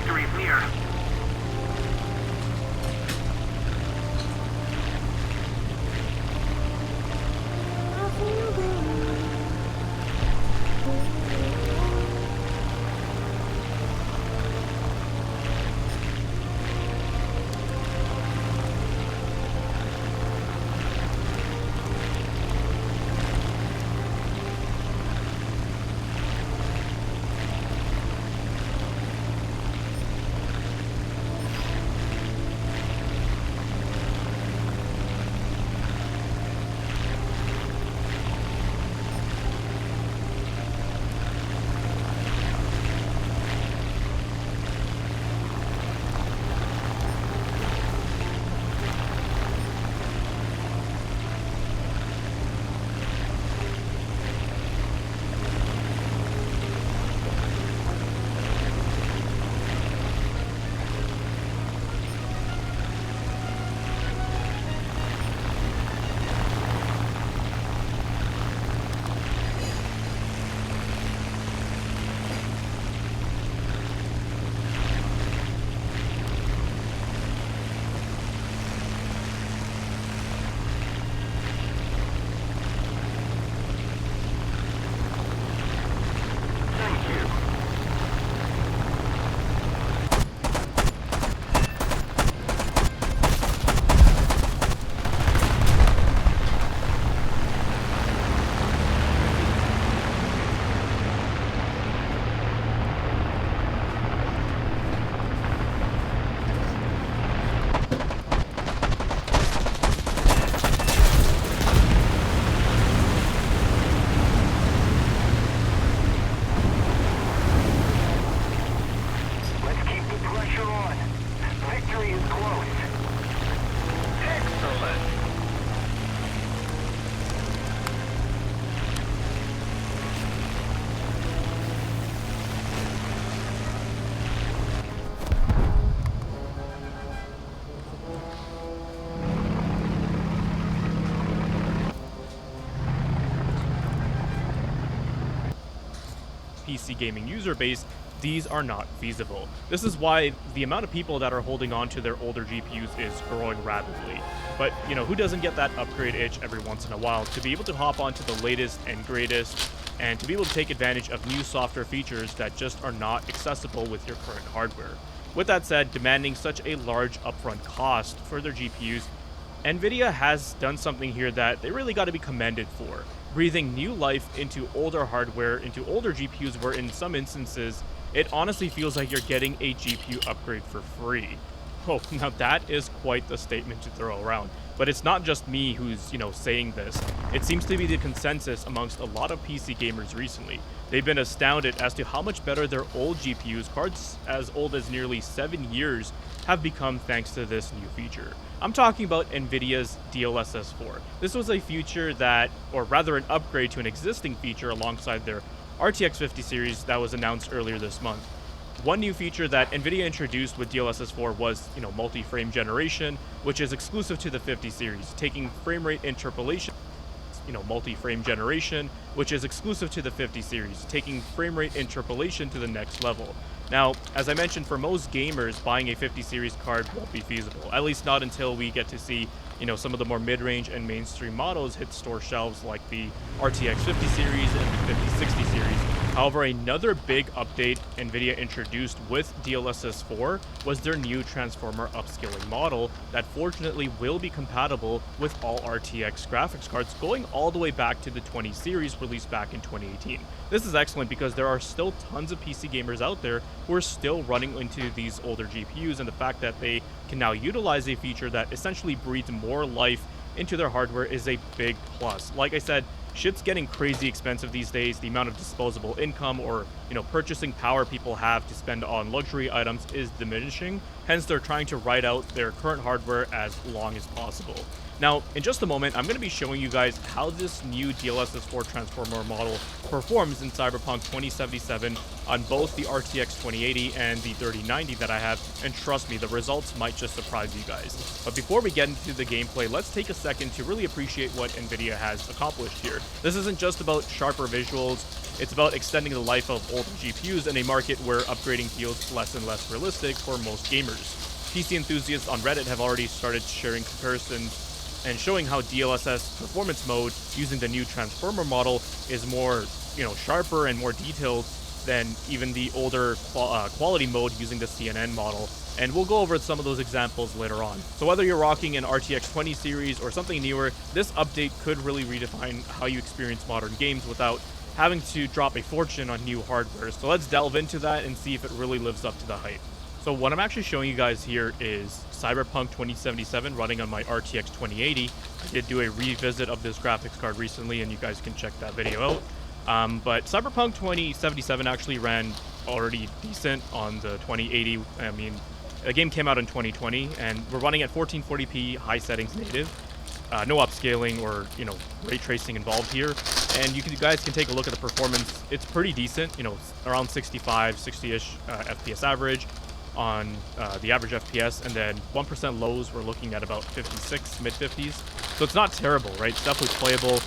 victory is near. PC gaming user base, these are not feasible. This is why the amount of people that are holding on to their older GPUs is growing rapidly. But, who doesn't get that upgrade itch every once in a while to be able to hop onto the latest and greatest and to be able to take advantage of new software features that just are not accessible with your current hardware. With that said, demanding such a large upfront cost for their GPUs, Nvidia has done something here that they really got to be commended for, breathing new life into older hardware, into older GPUs, where in some instances, it honestly feels like you're getting a GPU upgrade for free. Oh, now that is quite the statement to throw around. But it's not just me who's, saying this. It seems to be the consensus amongst a lot of PC gamers recently. They've been astounded as to how much better their old GPUs, cards as old as nearly 7 years, have become thanks to this new feature. I'm talking about Nvidia's DLSS 4. This was a feature that, or rather an upgrade to an existing feature alongside their RTX 50 series that was announced earlier this month. One new feature that Nvidia introduced with DLSS 4 was, multi-frame generation, which is exclusive to the 50 series, taking frame rate interpolation, multi-frame generation, which is exclusive to the 50 series, taking frame rate interpolation to the next level. Now, as I mentioned, for most gamers, buying a 50 series card won't be feasible, at least not until we get to see, some of the more mid-range and mainstream models hit store shelves like the RTX 50 series and the 5060 series. However, another big update Nvidia introduced with DLSS 4 was their new transformer upscaling model that fortunately will be compatible with all RTX graphics cards going all the way back to the 20 series released back in 2018. This is excellent because there are still tons of PC gamers out there who are still running into these older GPUs, and the fact that they can now utilize a feature that essentially breathes more life into their hardware is a big plus. Like I said, shit's getting crazy expensive these days. The amount of disposable income or, purchasing power people have to spend on luxury items is diminishing. Hence, they're trying to ride out their current hardware as long as possible. Now, in just a moment, I'm going to be showing you guys how this new DLSS 4 transformer model performs in Cyberpunk 2077 on both the RTX 2080 and the 3090 that I have, and trust me, the results might just surprise you guys. But before we get into the gameplay, let's take a second to really appreciate what NVIDIA has accomplished here. This isn't just about sharper visuals, it's about extending the life of older GPUs in a market where upgrading feels less and less realistic for most gamers. PC enthusiasts on Reddit have already started sharing comparisons and showing how DLSS performance mode using the new transformer model is more, sharper and more detailed than even the older quality mode using the CNN model. And we'll go over some of those examples later on. So whether you're rocking an RTX 20 series or something newer, this update could really redefine how you experience modern games without having to drop a fortune on new hardware. So let's delve into that and see if it really lives up to the hype. So what I'm actually showing you guys here is Cyberpunk 2077 running on my RTX 2080. I did do a revisit of this graphics card recently, and you guys can check that video out. But Cyberpunk 2077 actually ran already decent on the 2080. I mean, the game came out in 2020, and we're running at 1440p high settings native. No upscaling or, ray tracing involved here. And you guys can take a look at the performance. It's pretty decent, around 65, 60-ish FPS average on the average FPS, and then 1% lows, we're looking at about 56, mid-50s. So it's not terrible, right? It's definitely playable.